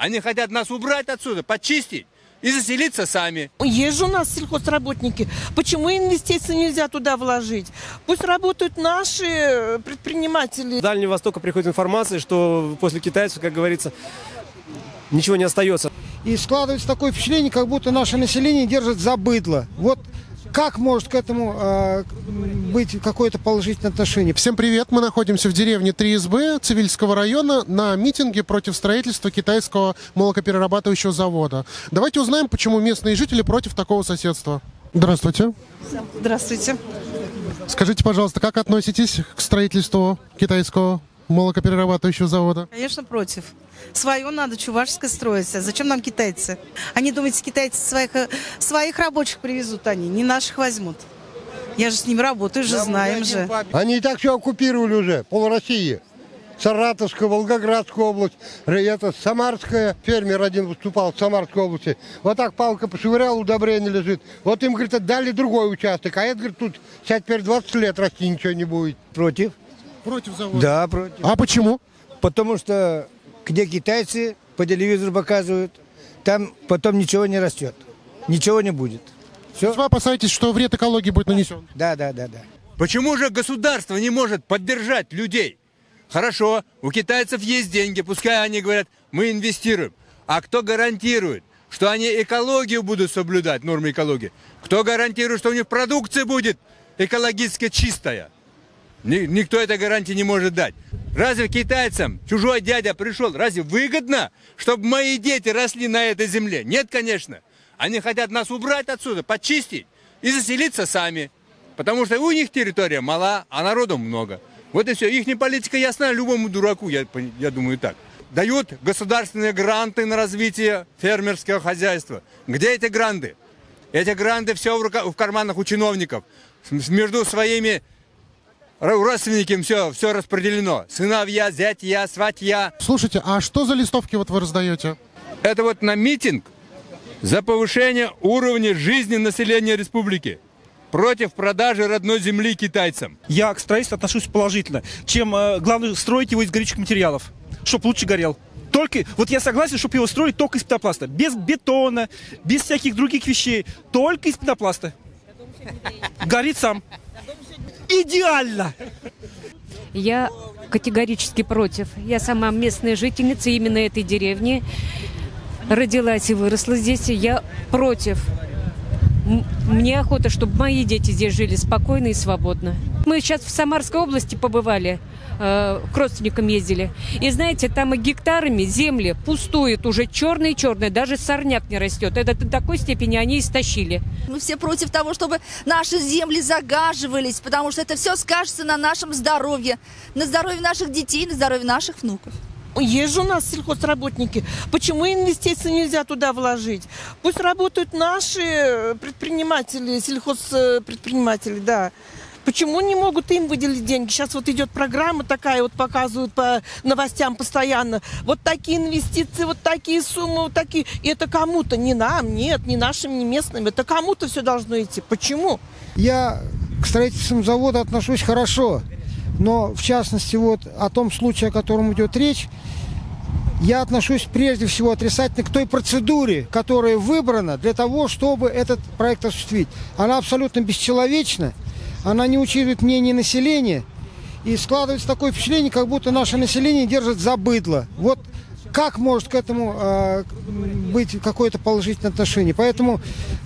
Они хотят нас убрать отсюда, почистить и заселиться сами. Есть же у нас сельхозработники. Почему инвестиции нельзя туда вложить? Пусть работают наши предприниматели. С Дальнего Востока приходит информация, что после китайцев, как говорится, ничего не остается. И складывается такое впечатление, как будто наше население держит за быдло. Вот как может к этому быть какое-то положительное отношение? Всем привет! Мы находимся в деревне 3СБ Цивильского района на митинге против строительства китайского молокоперерабатывающего завода. Давайте узнаем, почему местные жители против такого соседства. Здравствуйте. Здравствуйте. Скажите, пожалуйста, как относитесь к строительству китайского молокоперерабатывающего завода? Конечно, против. Свое надо, чувашское строится. Зачем нам китайцы? Они, думаете, китайцы своих рабочих привезут они, не наших возьмут. Я же с ними работаю, же знаем же. Они и так все оккупировали уже, пол России. Саратовская, Волгоградская область, это Самарская. Фермер один выступал в Самарской области. Вот так палка пошвырял, удобрение лежит. Вот им, говорит, отдали другой участок. А это, говорит, тут сейчас теперь 20 лет расти ничего не будет. Против. Против завода? Да, против. А почему? Потому что где китайцы по телевизору показывают, там потом ничего не растет. Ничего не будет. Все? Вы опасаетесь, что вред экологии будет нанесен? Да. Почему же государство не может поддержать людей? Хорошо, у китайцев есть деньги, пускай они говорят, мы инвестируем. А кто гарантирует, что они экологию будут соблюдать, нормы экологии? Кто гарантирует, что у них продукция будет экологически чистая? Никто этой гарантии не может дать. Разве китайцам чужой дядя пришел? Разве выгодно, чтобы мои дети росли на этой земле? Нет, конечно. Они хотят нас убрать отсюда, почистить и заселиться сами. Потому что у них территория мала, а народу много. Вот и все. Их политика ясна любому дураку, я думаю так. Дают государственные гранты на развитие фермерского хозяйства. Где эти гранты? Эти гранты все в карманах у чиновников. Между своими родственникам все распределено. Сыновья, зятья, сватья. Слушайте, а что за листовки вот вы раздаете? Это вот на митинг за повышение уровня жизни населения республики. Против продажи родной земли китайцам. Я к строительству отношусь положительно. Главное, строить его из горючих материалов, чтобы лучше горел. Только, вот я согласен, чтобы его строить только из пенопласта. Без бетона, без всяких других вещей. Только из пенопласта. Горит сам. Идеально! Я категорически против. Я сама местная жительница именно этой деревни. Родилась и выросла здесь. Я против. Мне охота, чтобы мои дети здесь жили спокойно и свободно. Мы сейчас в Самарской области побывали, к родственникам ездили. И знаете, там и гектарами земли пустует уже черные-черные, даже сорняк не растет. Это до такой степени они истощили. Мы все против того, чтобы наши земли загаживались, потому что это все скажется на нашем здоровье, на здоровье наших детей, на здоровье наших внуков. Есть же у нас сельхозработники. Почему инвестиции нельзя туда вложить? Пусть работают наши предприниматели, сельхозпредприниматели, да. Почему не могут им выделить деньги? Сейчас вот идет программа такая, вот показывают по новостям постоянно. Вот такие инвестиции, вот такие суммы, вот такие. И это кому-то, не нам, нет, не нашим, не местным. Это кому-то все должно идти. Почему? Я к строительству завода отношусь хорошо. Но, в частности, вот о том случае, о котором идет речь, я отношусь прежде всего отрицательно к той процедуре, которая выбрана для того, чтобы этот проект осуществить. Она абсолютно бесчеловечна, она не учитывает мнение населения, и складывается такое впечатление, как будто наше население держит за быдло. Вот как может к этому быть какое-то положительное отношение? Поэтому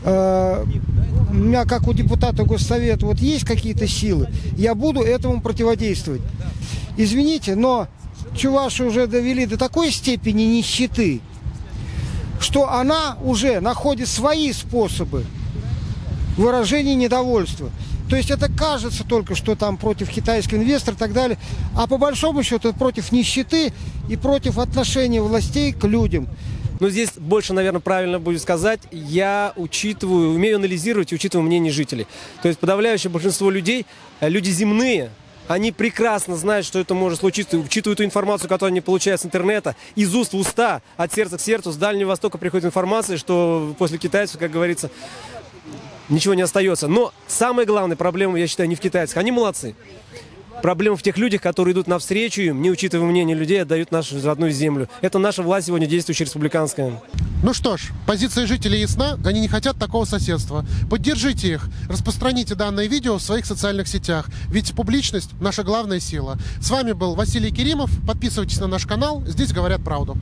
у меня, как у депутата Госсовета, вот есть какие-то силы, я буду этому противодействовать. Извините, но чуваши уже довели до такой степени нищеты, что она уже находит свои способы выражения недовольства. То есть это кажется только, что там против китайского инвестора и так далее, а по большому счету это против нищеты и против отношения властей к людям. Но здесь больше, наверное, правильно будет сказать, я умею анализировать и учитываю мнение жителей. То есть подавляющее большинство людей, люди земные, они прекрасно знают, что это может случиться, учитывая ту информацию, которую они получают с интернета, из уст в уста, от сердца к сердцу. С Дальнего Востока приходит информация, что после китайцев, как говорится, ничего не остается. Но самая главная проблема, я считаю, не в китайцах. Они молодцы. Проблема в тех людях, которые идут навстречу им, не учитывая мнение людей, отдают нашу родную землю. Это наша власть сегодня действующая республиканская. Ну что ж, позиция жителей ясна, они не хотят такого соседства. Поддержите их, распространите данное видео в своих социальных сетях, ведь публичность – наша главная сила. С вами был Василий Керимов, подписывайтесь на наш канал, здесь говорят правду.